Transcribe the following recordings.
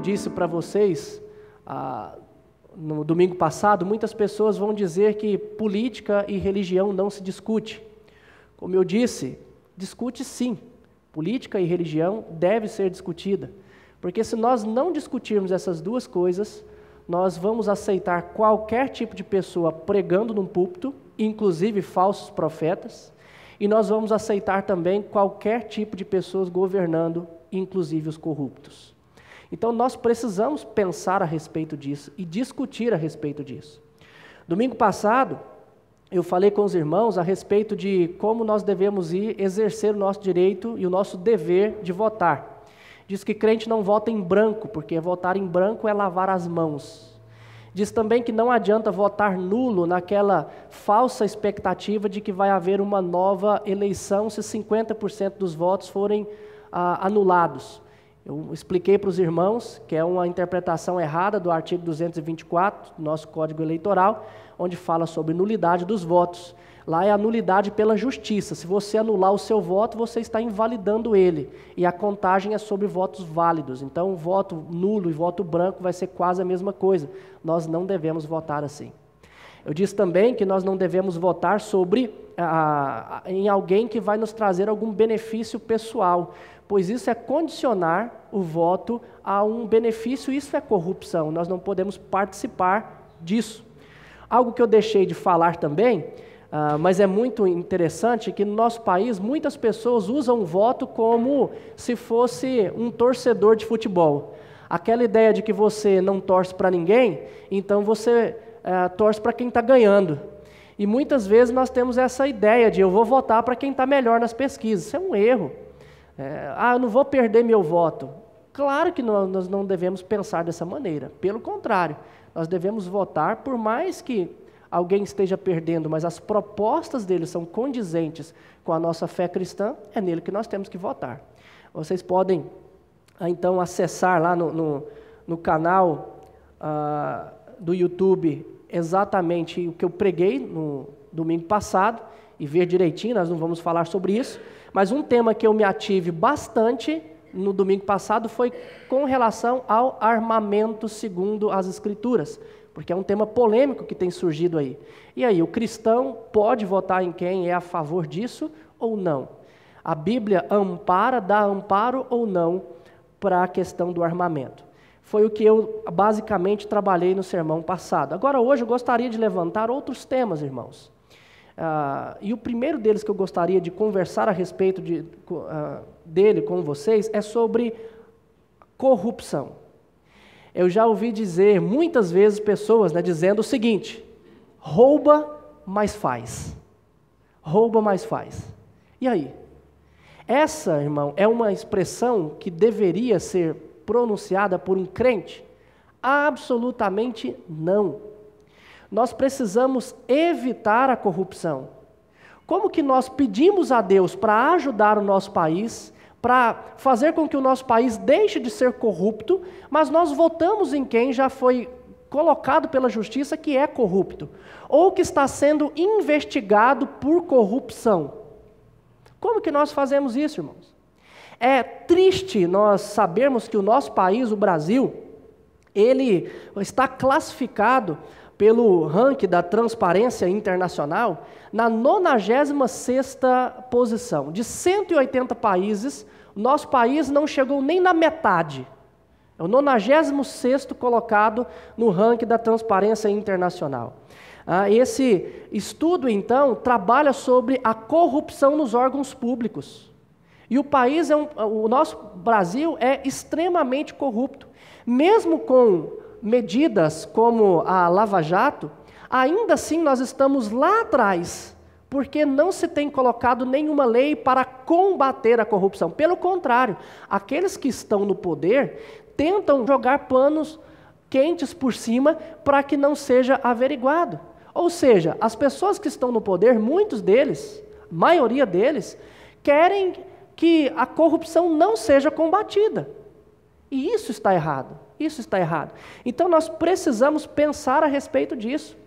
disse para vocês no domingo passado, muitas pessoas vão dizer que política e religião não se discute. Como eu disse, discute sim. Política e religião deve ser discutida. Porque se nós não discutirmos essas duas coisas, nós vamos aceitar qualquer tipo de pessoa pregando num púlpito, inclusive falsos profetas, e nós vamos aceitar também qualquer tipo de pessoas governando, inclusive os corruptos. Então nós precisamos pensar a respeito disso e discutir a respeito disso. Domingo passado, eu falei com os irmãos a respeito de como nós devemos ir exercer o nosso direito e o nosso dever de votar. Diz que crente não vota em branco, porque votar em branco é lavar as mãos. Diz também que não adianta votar nulo naquela falsa expectativa de que vai haver uma nova eleição se 50% dos votos forem anulados. Eu expliquei para os irmãos que é uma interpretação errada do artigo 224 do nosso Código Eleitoral, onde fala sobre nulidade dos votos. Lá é a nulidade pela justiça. Se você anular o seu voto, você está invalidando ele. E a contagem é sobre votos válidos. Então, o voto nulo e voto branco vai ser quase a mesma coisa. Nós não devemos votar assim. Eu disse também que nós não devemos votar em alguém que vai nos trazer algum benefício pessoal, pois isso é condicionar o voto a um benefício, isso é corrupção. Nós não podemos participar disso. Algo que eu deixei de falar também, mas é muito interessante, que no nosso país muitas pessoas usam o voto como se fosse um torcedor de futebol. Aquela ideia de que você não torce para ninguém, então você torce para quem está ganhando. E muitas vezes nós temos essa ideia de eu vou votar para quem está melhor nas pesquisas. Isso é um erro. Eu não vou perder meu voto. Claro que nós não devemos pensar dessa maneira. Pelo contrário, nós devemos votar por mais que alguém esteja perdendo, mas as propostas dele são condizentes com a nossa fé cristã, é nele que nós temos que votar. Vocês podem, então, acessar lá no canal do YouTube exatamente o que eu preguei no domingo passado e ver direitinho, nós não vamos falar sobre isso, mas um tema que eu me ative bastante no domingo passado foi com relação ao armamento segundo as Escrituras, porque é um tema polêmico que tem surgido aí. E aí, o cristão pode votar em quem é a favor disso ou não? A Bíblia dá amparo ou não para a questão do armamento? Foi o que eu basicamente trabalhei no sermão passado. Agora, hoje, eu gostaria de levantar outros temas, irmãos. E o primeiro deles que eu gostaria de conversar a respeito dele com vocês é sobre corrupção. Eu já ouvi dizer muitas vezes pessoas dizendo o seguinte: rouba, mas faz. Rouba, mas faz. E aí? Essa, irmão, é uma expressão que deveria ser pronunciada por um crente? Absolutamente não. Nós precisamos evitar a corrupção. Como que nós pedimos a Deus para ajudar o nosso país, para fazer com que o nosso país deixe de ser corrupto, mas nós votamos em quem já foi colocado pela justiça que é corrupto, ou que está sendo investigado por corrupção? Como que nós fazemos isso, irmãos? É triste nós sabermos que o nosso país, o Brasil, ele está classificado pelo ranking da Transparência Internacional na 96ª posição. De 180 países, o nosso país não chegou nem na metade. É o 96º colocado no ranking da Transparência Internacional. Esse estudo, então, trabalha sobre a corrupção nos órgãos públicos. E o nosso Brasil é extremamente corrupto. Mesmo com medidas como a Lava Jato, ainda assim nós estamos lá atrás, porque não se tem colocado nenhuma lei para combater a corrupção. Pelo contrário, aqueles que estão no poder tentam jogar panos quentes por cima para que não seja averiguado. Ou seja, as pessoas que estão no poder, muitos deles, maioria deles, querem que a corrupção não seja combatida. E isso está errado. Isso está errado. Então nós precisamos pensar a respeito disso.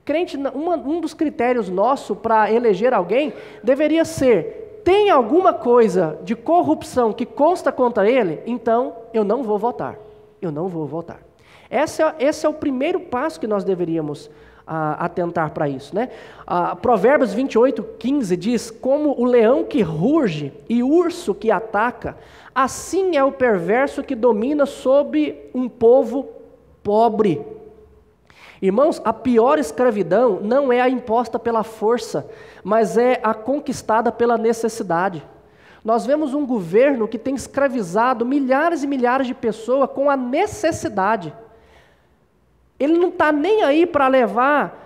Crente, um dos critérios nosso para eleger alguém deveria ser: tem alguma coisa de corrupção que consta contra ele? Então eu não vou votar. eu não vou votar. Esse é o primeiro passo que nós deveríamos atentar para isso, né? Provérbios 28:15 diz: como o leão que ruge e o urso que ataca, assim é o perverso que domina sobre um povo pobre. Irmãos, a pior escravidão não é a imposta pela força, mas é a conquistada pela necessidade. Nós vemos um governo que tem escravizado milhares e milhares de pessoas com a necessidade. Ele não está nem aí para levar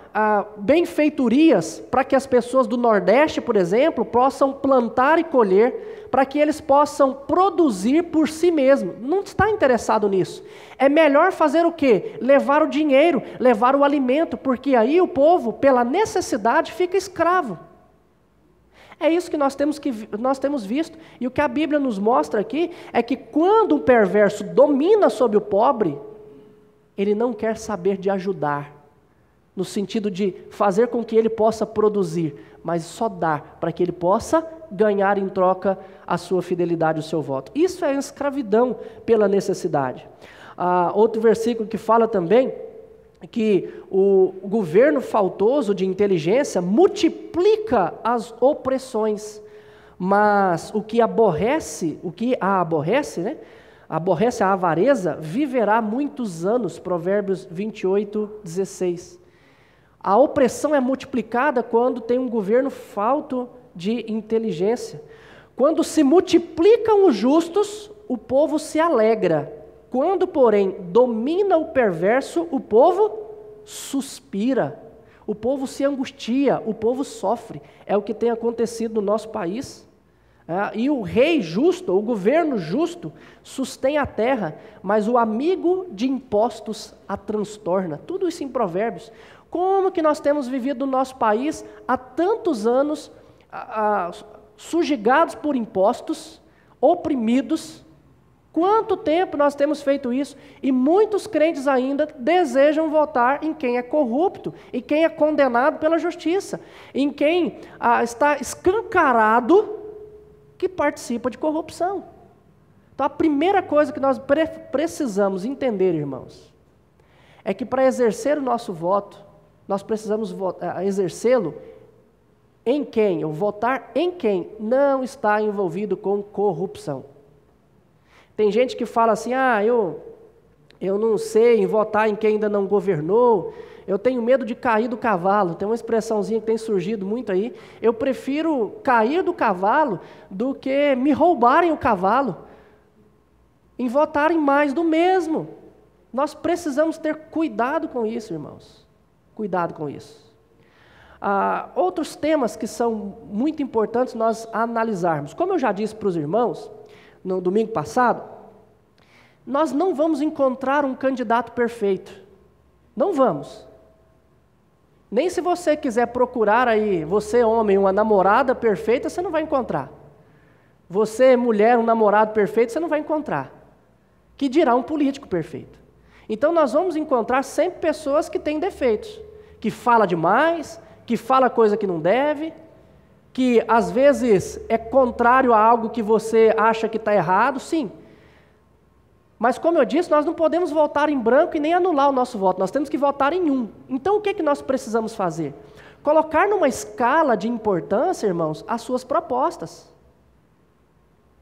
benfeitorias para que as pessoas do Nordeste, por exemplo, possam plantar e colher, para que eles possam produzir por si mesmos. Não está interessado nisso. É melhor fazer o quê? Levar o dinheiro, levar o alimento, porque aí o povo, pela necessidade, fica escravo. É isso que nós temos visto. E o que a Bíblia nos mostra aqui é que quando o perverso domina sobre o pobre, ele não quer saber de ajudar, no sentido de fazer com que ele possa produzir, mas só dar para que ele possa ganhar em troca a sua fidelidade, o seu voto. Isso é escravidão pela necessidade. Outro versículo que fala também que o governo faltoso de inteligência multiplica as opressões, mas o que a aborrece, né? Aborrece a avareza, viverá muitos anos, Provérbios 28:16. A opressão é multiplicada quando tem um governo falto de inteligência. Quando se multiplicam os justos, o povo se alegra. Quando, porém, domina o perverso, o povo suspira. O povo se angustia, o povo sofre. É o que tem acontecido no nosso país. E o rei justo, o governo justo, sustém a terra, mas o amigo de impostos a transtorna. Tudo isso em Provérbios. Como que nós temos vivido no nosso país há tantos anos, subjugados por impostos, oprimidos? Quanto tempo nós temos feito isso? E muitos crentes ainda desejam votar em quem é corrupto, em quem é condenado pela justiça, em quem está escancarado que participa de corrupção. Então a primeira coisa que nós precisamos entender, irmãos, é que para exercer o nosso voto, nós precisamos exercê-lo em quem, ou votar em quem não está envolvido com corrupção. Tem gente que fala assim, eu não sei em votar em quem ainda não governou, eu tenho medo de cair do cavalo. Tem uma expressãozinha que tem surgido muito aí. Eu prefiro cair do cavalo do que me roubarem o cavalo, em votarem mais do mesmo. Nós precisamos ter cuidado com isso, irmãos. Cuidado com isso. Outros temas que são muito importantes nós analisarmos. Como eu já disse para os irmãos, no domingo passado, nós não vamos encontrar um candidato perfeito. Não vamos. Nem se você quiser procurar aí, você homem, uma namorada perfeita, você não vai encontrar. Você mulher, um namorado perfeito, você não vai encontrar. Que dirá um político perfeito. Então nós vamos encontrar sempre pessoas que têm defeitos, que fala demais, que fala coisa que não deve, que às vezes é contrário a algo que você acha que está errado, sim. Mas como eu disse, nós não podemos votar em branco e nem anular o nosso voto, nós temos que votar em um. Então o que nós precisamos fazer? Colocar numa escala de importância, irmãos, as suas propostas.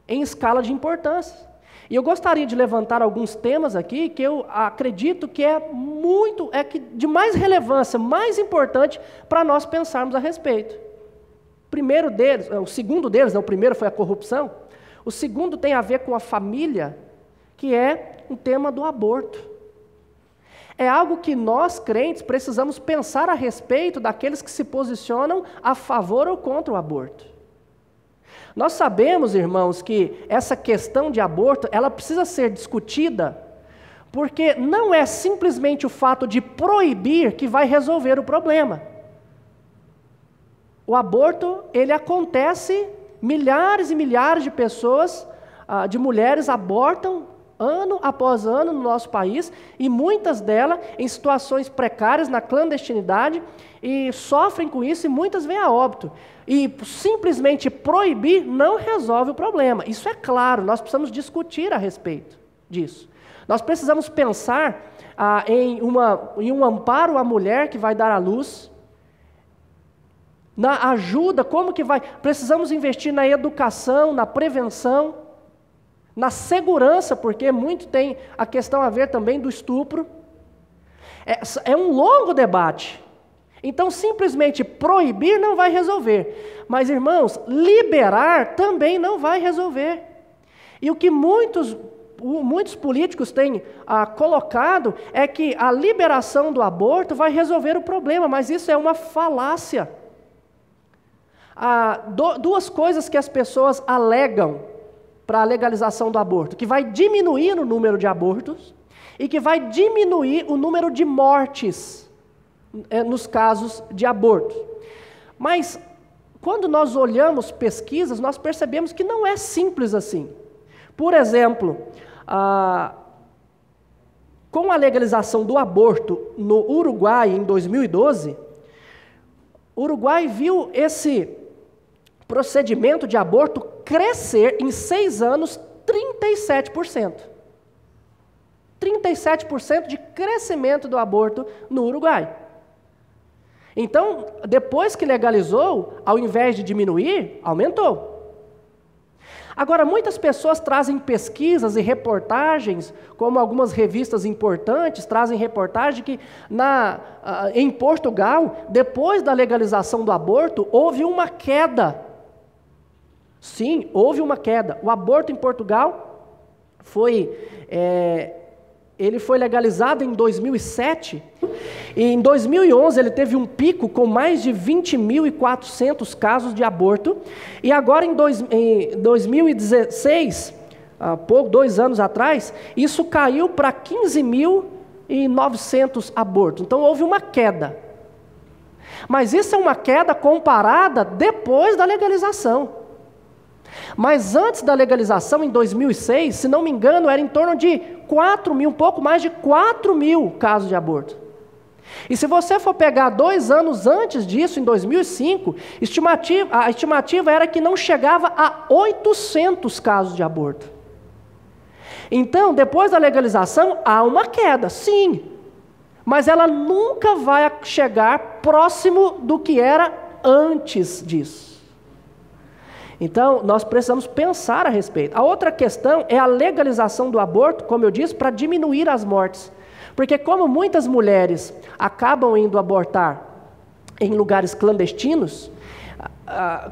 Em escala de importância. E eu gostaria de levantar alguns temas aqui que eu acredito que de mais relevância, mais importante para nós pensarmos a respeito. O segundo deles, o primeiro foi a corrupção, o segundo tem a ver com a família, que é o tema do aborto. É algo que nós, crentes, precisamos pensar a respeito daqueles que se posicionam a favor ou contra o aborto. Nós sabemos, irmãos, que essa questão de aborto, ela precisa ser discutida, porque não é simplesmente o fato de proibir que vai resolver o problema. O aborto, ele acontece, milhares e milhares de pessoas, de mulheres abortam ano após ano no nosso país, e muitas delas em situações precárias, na clandestinidade, e sofrem com isso, e muitas vêm a óbito. E simplesmente proibir não resolve o problema. Isso é claro, nós precisamos discutir a respeito disso. Nós precisamos pensar em um amparo à mulher que vai dar à luz, na ajuda, precisamos investir na educação, na prevenção, na segurança, porque muito tem a questão a ver também do estupro. É um longo debate. Então, simplesmente proibir não vai resolver. Mas, irmãos, liberar também não vai resolver. E o que muitos políticos têm colocado é que a liberação do aborto vai resolver o problema, mas isso é uma falácia. Duas coisas que as pessoas alegam para a legalização do aborto, que vai diminuir o número de abortos e que vai diminuir o número de mortes nos casos de aborto. Mas, quando nós olhamos pesquisas, nós percebemos que não é simples assim. Por exemplo, com a legalização do aborto no Uruguai em 2012, o Uruguai viu esse procedimento de aborto crescer em 6 anos 37%. 37% de crescimento do aborto no Uruguai. Então, depois que legalizou, ao invés de diminuir, aumentou. Agora, muitas pessoas trazem pesquisas e reportagens, como algumas revistas importantes trazem reportagem que em Portugal, depois da legalização do aborto, houve uma queda. Sim, houve uma queda. O aborto em Portugal foi legalizado em 2007, e em 2011 ele teve um pico com mais de 20.400 casos de aborto, e agora em 2016, 2 anos atrás, isso caiu para 15.900 abortos. Então houve uma queda. Mas isso é uma queda comparada depois da legalização. Mas antes da legalização, em 2006, se não me engano, era em torno de 4.000, um pouco mais de 4.000 casos de aborto. E se você for pegar 2 anos antes disso, em 2005, a estimativa era que não chegava a 800 casos de aborto. Então, depois da legalização, há uma queda, sim, mas ela nunca vai chegar próximo do que era antes disso. Então, nós precisamos pensar a respeito. A outra questão é a legalização do aborto, como eu disse, para diminuir as mortes. Porque como muitas mulheres acabam indo abortar em lugares clandestinos,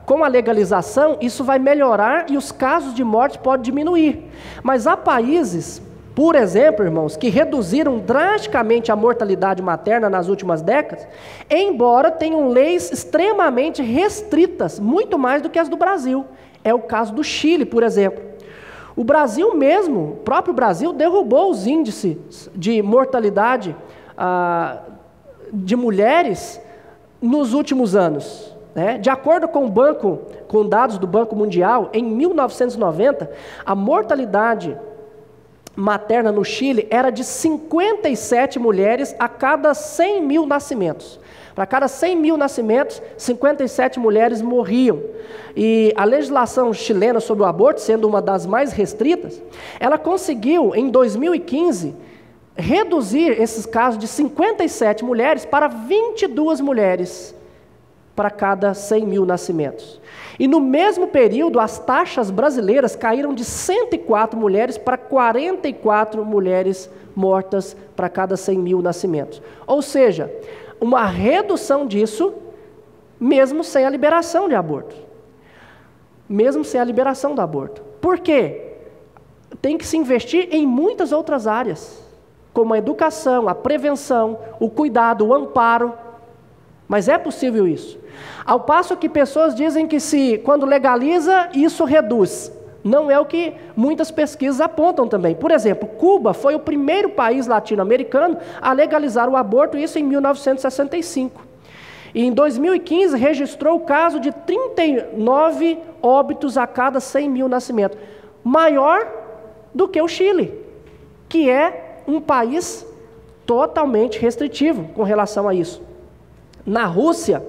com a legalização, isso vai melhorar e os casos de morte podem diminuir. Mas há países, por exemplo, irmãos, que reduziram drasticamente a mortalidade materna nas últimas décadas, embora tenham leis extremamente restritas, muito mais do que as do Brasil. É o caso do Chile, por exemplo. O Brasil mesmo, o próprio Brasil, derrubou os índices de mortalidade de mulheres nos últimos anos. De acordo com dados do Banco Mundial, em 1990, a mortalidade materna no Chile era de 57 mulheres a cada 100 mil nascimentos. Para cada 100 mil nascimentos, 57 mulheres morriam. E a legislação chilena sobre o aborto, sendo uma das mais restritas, ela conseguiu, em 2015, reduzir esses casos de 57 mulheres para 22 mulheres para cada 100 mil nascimentos. E no mesmo período, as taxas brasileiras caíram de 104 mulheres para 44 mulheres mortas para cada 100 mil nascimentos. Ou seja, uma redução disso, mesmo sem a liberação de aborto. Mesmo sem a liberação do aborto. Por quê? Tem que se investir em muitas outras áreas, como a educação, a prevenção, o cuidado, o amparo. Mas é possível isso. Ao passo que pessoas dizem que quando legaliza, isso reduz. Não é o que muitas pesquisas apontam também. Por exemplo, Cuba foi o primeiro país latino-americano a legalizar o aborto, isso em 1965. E em 2015 registrou o caso de 39 óbitos a cada 100 mil nascimentos. Maior do que o Chile, que é um país totalmente restritivo com relação a isso. Na Rússia,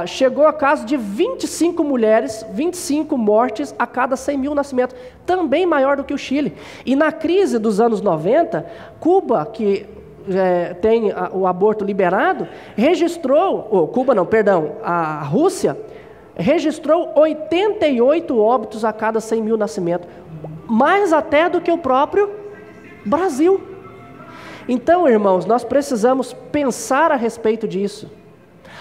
chegou a caso de 25 mulheres, 25 mortes a cada 100 mil nascimentos, também maior do que o Chile. E na crise dos anos 90, Cuba, que tem o aborto liberado, a Rússia registrou 88 óbitos a cada 100 mil nascimentos, mais até do que o próprio Brasil. Então, irmãos, nós precisamos pensar a respeito disso.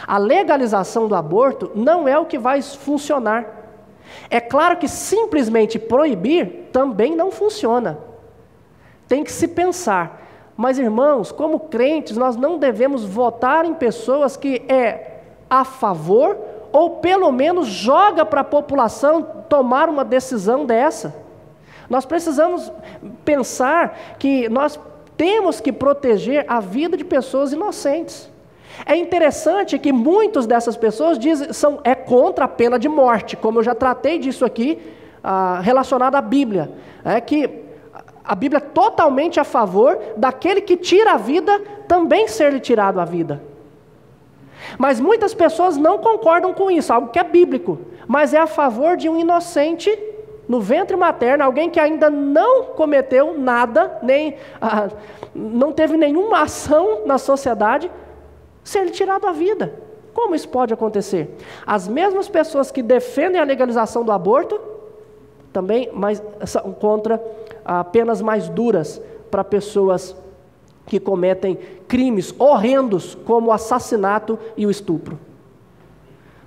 A legalização do aborto não é o que vai funcionar. É claro que simplesmente proibir também não funciona. Tem que se pensar. Mas, irmãos, como crentes, nós não devemos votar em pessoas que é a favor ou pelo menos joga para a população tomar uma decisão dessa. Nós precisamos pensar que nós temos que proteger a vida de pessoas inocentes. É interessante que muitas dessas pessoas dizem é contra a pena de morte, como eu já tratei disso aqui, relacionado à Bíblia. É que a Bíblia é totalmente a favor daquele que tira a vida também ser-lhe tirado a vida. Mas muitas pessoas não concordam com isso, algo que é bíblico, mas é a favor de um inocente no ventre materno, alguém que ainda não cometeu nada, não teve nenhuma ação na sociedade, ser-lhe tirado a vida. Como isso pode acontecer? As mesmas pessoas que defendem a legalização do aborto, também são contra penas mais duras para pessoas que cometem crimes horrendos como o assassinato e o estupro.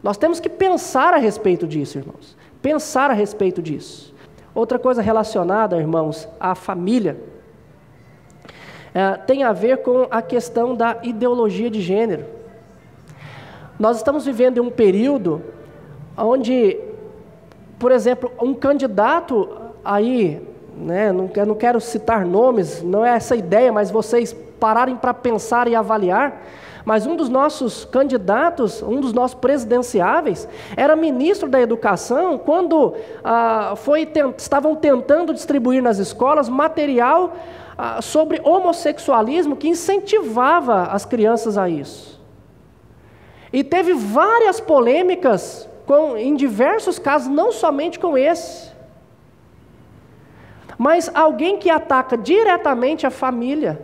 Nós temos que pensar a respeito disso, irmãos. Pensar a respeito disso. Outra coisa relacionada, irmãos, à família, tem a ver com a questão da ideologia de gênero. Nós estamos vivendo em um período onde, por exemplo, um candidato aí, não quero citar nomes, não é essa a ideia, mas vocês pararem para pensar e avaliar, mas um dos nossos candidatos, um dos nossos presidenciáveis, era ministro da Educação, quando estavam tentando distribuir nas escolas material sobre homossexualismo que incentivava as crianças a isso. E teve várias polêmicas em diversos casos, não somente com esse. Mas alguém que ataca diretamente a família.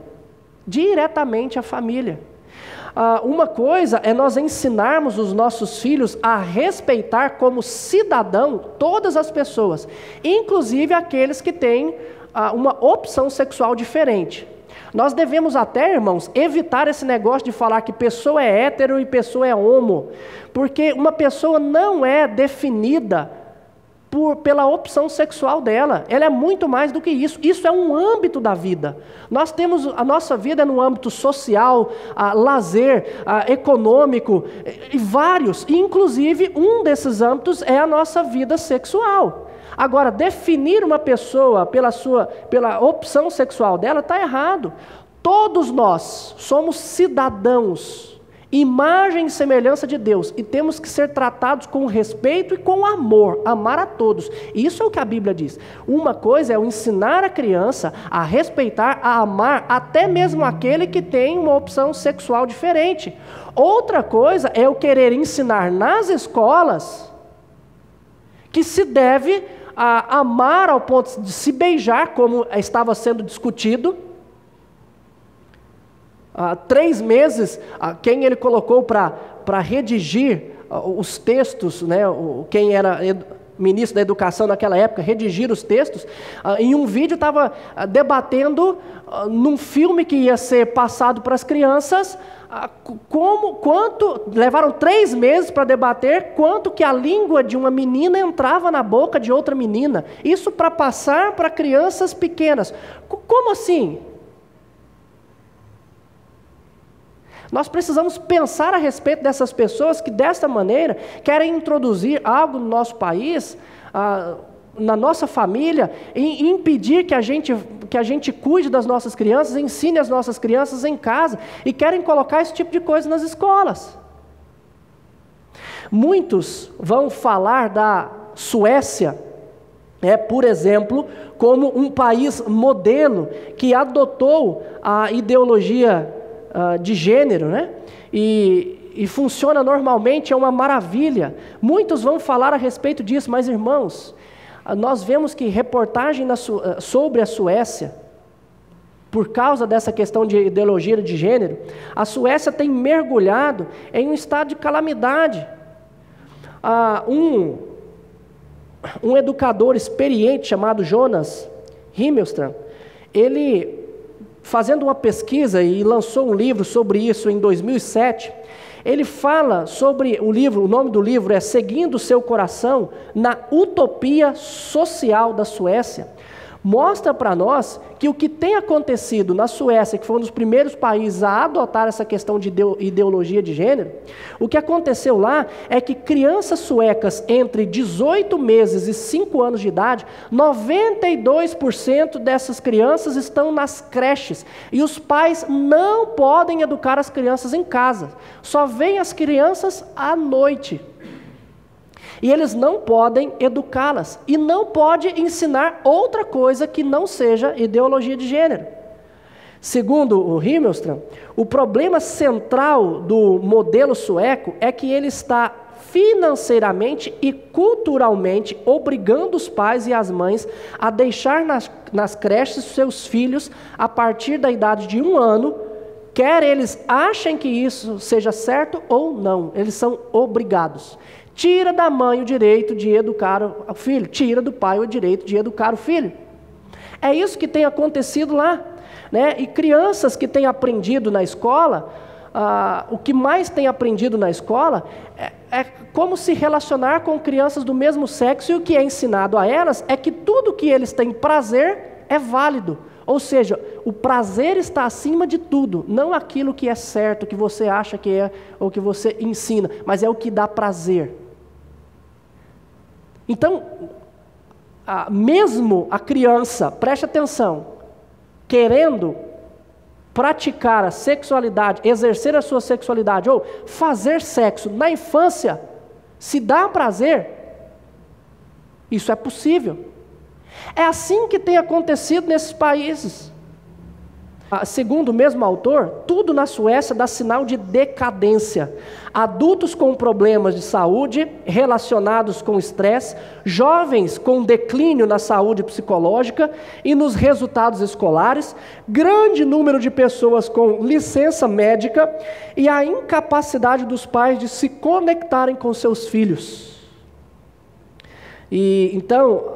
Uma coisa é nós ensinarmos os nossos filhos a respeitar como cidadão todas as pessoas, inclusive aqueles que têm uma opção sexual diferente. Nós devemos até, irmãos, evitar esse negócio de falar que pessoa é hétero e pessoa é homo, porque uma pessoa não é definida pela opção sexual dela. Ela é muito mais do que isso. Isso é um âmbito da vida. Nós temos a nossa vida no âmbito social, lazer, econômico, e vários. E, inclusive, um desses âmbitos é a nossa vida sexual. Agora, definir uma pessoa pela opção sexual dela está errado. Todos nós somos cidadãos, imagem e semelhança de Deus, e temos que ser tratados com respeito e com amor, amar a todos. Isso é o que a Bíblia diz. Uma coisa é eu ensinar a criança a respeitar, a amar, até mesmo aquele que tem uma opção sexual diferente. Outra coisa é eu querer ensinar nas escolas que se deve amar ao ponto de se beijar, como estava sendo discutido. 3 meses, quem ele colocou para redigir os textos, quem era ministro da Educação naquela época, redigir os textos, em um vídeo estava debatendo num filme que ia ser passado para as crianças, levaram 3 meses para debater quanto que a língua de uma menina entrava na boca de outra menina. Isso para passar para crianças pequenas. Como assim? Nós precisamos pensar a respeito dessas pessoas que, desta maneira, querem introduzir algo no nosso país, na nossa família, e impedir que a gente cuide das nossas crianças, ensine as nossas crianças em casa, e querem colocar esse tipo de coisa nas escolas. Muitos vão falar da Suécia, por exemplo, como um país modelo que adotou a ideologia de gênero, e e funciona normalmente, é uma maravilha. Muitos vão falar a respeito disso, mas irmãos, nós vemos que reportagem sobre a Suécia, por causa dessa questão de ideologia de gênero, a Suécia tem mergulhado em um estado de calamidade. Um educador experiente chamado Jonas Himmelström, ele, fazendo uma pesquisa e lançou um livro sobre isso em 2007, ele fala sobre o nome do livro é Seguindo o Seu Coração na Utopia Social da Suécia. Mostra para nós que o que tem acontecido na Suécia, que foi um dos primeiros países a adotar essa questão de ideologia de gênero, o que aconteceu lá é que crianças suecas entre 18 meses e 5 anos de idade, 92% dessas crianças estão nas creches, e os pais não podem educar as crianças em casa, só vêm as crianças à noite. E eles não podem educá-las. E não pode ensinar outra coisa que não seja ideologia de gênero. Segundo o Himmelström, o problema central do modelo sueco é que ele está financeiramente e culturalmente obrigando os pais e as mães a deixar nas creches seus filhos a partir da idade de 1 ano, quer eles achem que isso seja certo ou não. Eles são obrigados. Tira da mãe o direito de educar o filho, tira do pai o direito de educar o filho. É isso que tem acontecido lá, né? E crianças que têm aprendido na escola, o que mais tem aprendido na escola é como se relacionar com crianças do mesmo sexo, e o que é ensinado a elas é que tudo que eles têm prazer é válido. Ou seja, o prazer está acima de tudo, não aquilo que é certo, que você acha que é, ou que você ensina, mas é o que dá prazer. Então, mesmo a criança, preste atenção, querendo praticar a sexualidade, exercer a sua sexualidade, ou fazer sexo na infância, se dá prazer, isso é possível. É assim que tem acontecido nesses países. Segundo o mesmo autor, tudo na Suécia dá sinal de decadência. Adultos com problemas de saúde relacionados com estresse, jovens com declínio na saúde psicológica e nos resultados escolares, grande número de pessoas com licença médica e a incapacidade dos pais de se conectarem com seus filhos. E então,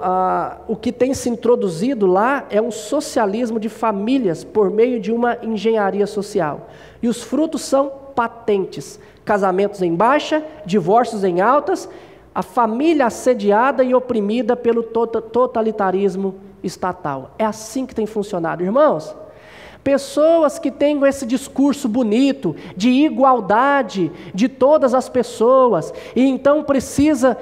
o que tem se introduzido lá é um socialismo de famílias por meio de uma engenharia social. E os frutos são patentes: casamentos em baixa, divórcios em altas, a família assediada e oprimida pelo totalitarismo estatal. É assim que tem funcionado, irmãos. Pessoas que têm esse discurso bonito de igualdade de todas as pessoas, e então precisa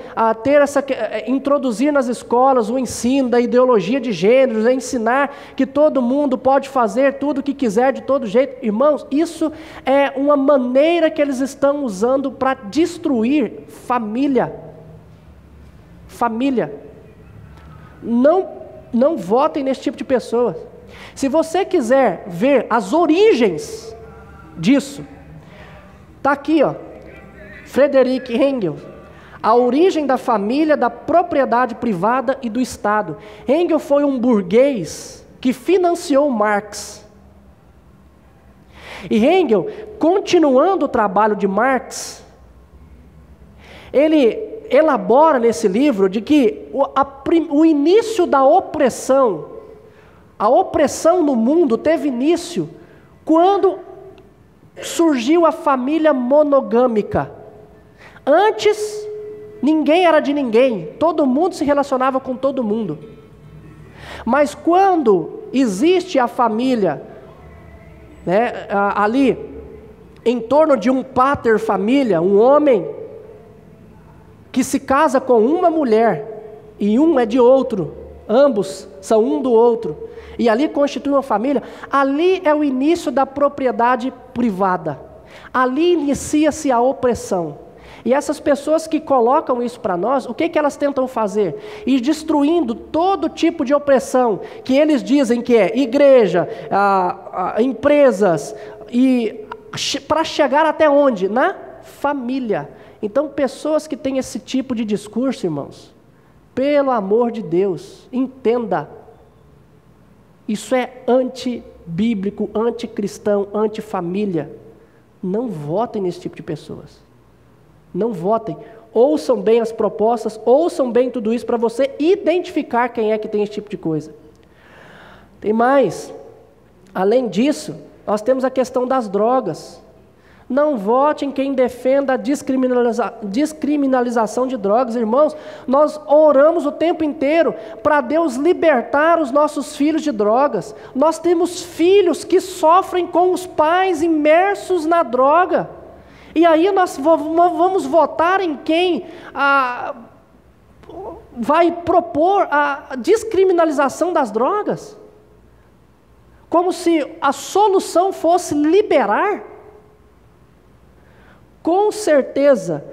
introduzir nas escolas o ensino da ideologia de gêneros, ensinar que todo mundo pode fazer tudo o que quiser de todo jeito. Irmãos, isso é uma maneira que eles estão usando para destruir família. Família. Não votem nesse tipo de pessoas. Se você quiser ver as origens disso, está aqui, Friedrich Engels, a origem da família, da propriedade privada e do Estado. Engels foi um burguês que financiou Marx. E Engels, continuando o trabalho de Marx, ele elabora nesse livro de que o início da opressão, a opressão no mundo teve início quando surgiu a família monogâmica. Antes, ninguém era de ninguém, todo mundo se relacionava com todo mundo. Mas quando existe a família, né, ali, em torno de um pater família, um homem que se casa com uma mulher, e um é de outro, ambos são um do outro, e ali constitui uma família, ali é o início da propriedade privada. Ali inicia-se a opressão. E essas pessoas que colocam isso para nós, o que elas tentam fazer? Ir destruindo todo tipo de opressão, que eles dizem que é igreja, empresas, e para chegar até onde? Na família. Então, pessoas que têm esse tipo de discurso, irmãos, pelo amor de Deus, entenda, isso é antibíblico, anticristão, antifamília. Não votem nesse tipo de pessoas. Não votem. Ouçam bem as propostas, ouçam bem tudo isso para você identificar quem é que tem esse tipo de coisa. Tem mais. Além disso, nós temos a questão das drogas. Não vote em quem defenda a descriminalização de drogas, irmãos. Nós oramos o tempo inteiro para Deus libertar os nossos filhos de drogas. Nós temos filhos que sofrem com os pais imersos na droga. E aí nós vamos votar em quem vai propor a descriminalização das drogas? Como se a solução fosse liberar? Com certeza,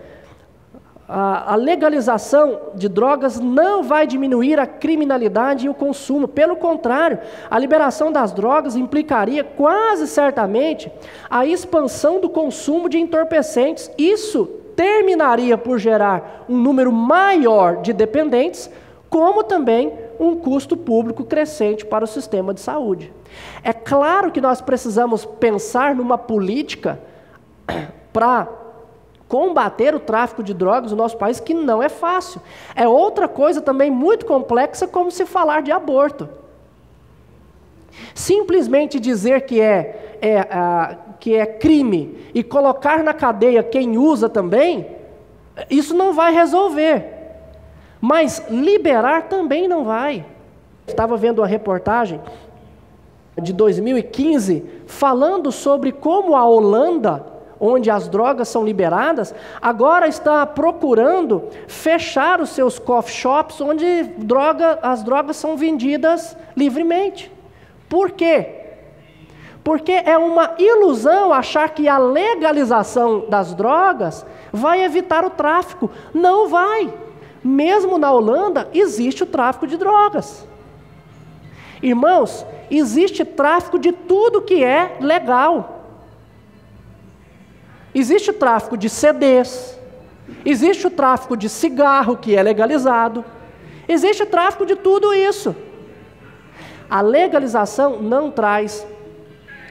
a legalização de drogas não vai diminuir a criminalidade e o consumo. Pelo contrário, a liberação das drogas implicaria quase certamente a expansão do consumo de entorpecentes. Isso terminaria por gerar um número maior de dependentes, como também um custo público crescente para o sistema de saúde. É claro que nós precisamos pensar numa política para combater o tráfico de drogas no nosso país, que não é fácil. É outra coisa também muito complexa, como se falar de aborto. Simplesmente dizer que é crime e colocar na cadeia quem usa também, isso não vai resolver. Mas liberar também não vai. Estava vendo uma reportagem de 2015 falando sobre como a Holanda, onde as drogas são liberadas, agora está procurando fechar os seus coffee shops onde as drogas são vendidas livremente. Por quê? Porque é uma ilusão achar que a legalização das drogas vai evitar o tráfico. Não vai. Mesmo na Holanda existe o tráfico de drogas. Irmãos, existe tráfico de tudo que é legal. Existe o tráfico de CDs, existe o tráfico de cigarro, que é legalizado, existe o tráfico de tudo isso. A legalização não traz,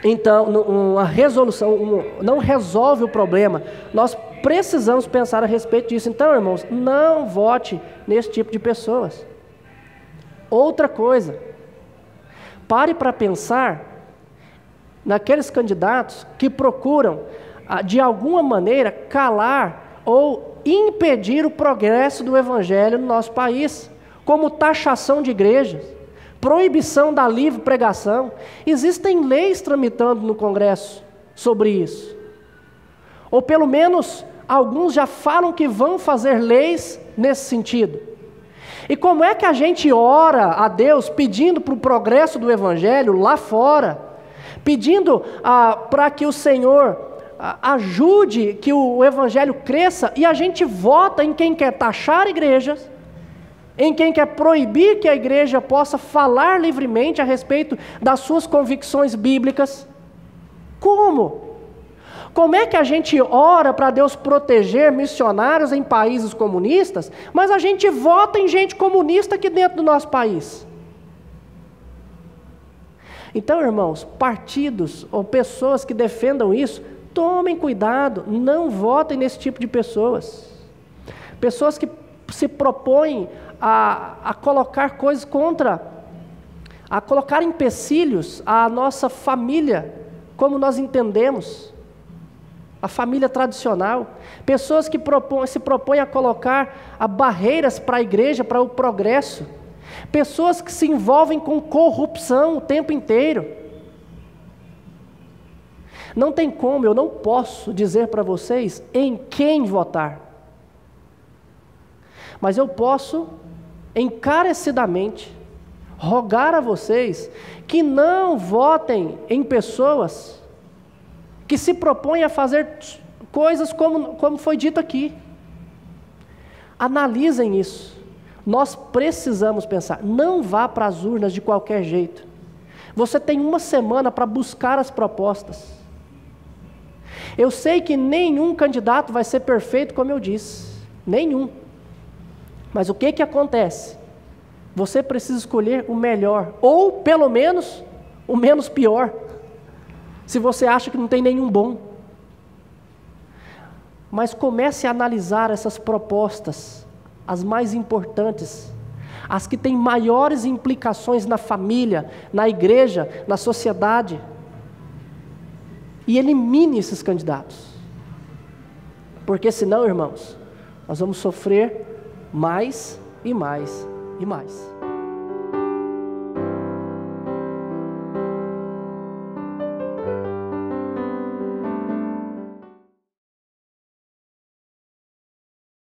então, uma resolução, não resolve o problema. Nós precisamos pensar a respeito disso. Então, irmãos, não vote nesse tipo de pessoas. Outra coisa, pare para pensar naqueles candidatos que procuram de alguma maneira calar ou impedir o progresso do evangelho no nosso país, como taxação de igrejas, proibição da livre pregação. Existem leis tramitando no Congresso sobre isso. Ou pelo menos alguns já falam que vão fazer leis nesse sentido. E como é que a gente ora a Deus pedindo para o progresso do evangelho lá fora, pedindo para que o Senhor ajude que o evangelho cresça, e a gente vota em quem quer taxar igrejas, em quem quer proibir que a igreja possa falar livremente a respeito das suas convicções bíblicas? Como? Como é que a gente ora para Deus proteger missionários em países comunistas, mas a gente vota em gente comunista aqui dentro do nosso país? Então, irmãos, partidos ou pessoas que defendam isso, tomem cuidado, não votem nesse tipo de pessoas. Pessoas que se propõem a colocar coisas a colocar empecilhos à nossa família, como nós entendemos, a família tradicional. Pessoas que se propõem a colocar barreiras para a igreja, para o progresso. Pessoas que se envolvem com corrupção o tempo inteiro. Não tem como, eu não posso dizer para vocês em quem votar. Mas eu posso, encarecidamente, rogar a vocês que não votem em pessoas que se propõem a fazer coisas como foi dito aqui. Analisem isso. Nós precisamos pensar, não vá para as urnas de qualquer jeito. Você tem uma semana para buscar as propostas. Eu sei que nenhum candidato vai ser perfeito, como eu disse. Nenhum. Mas o que acontece? Você precisa escolher o melhor, ou pelo menos o menos pior, se você acha que não tem nenhum bom. Mas comece a analisar essas propostas, as mais importantes, as que têm maiores implicações na família, na igreja, na sociedade, e elimine esses candidatos. Porque senão, irmãos, nós vamos sofrer mais e mais e mais.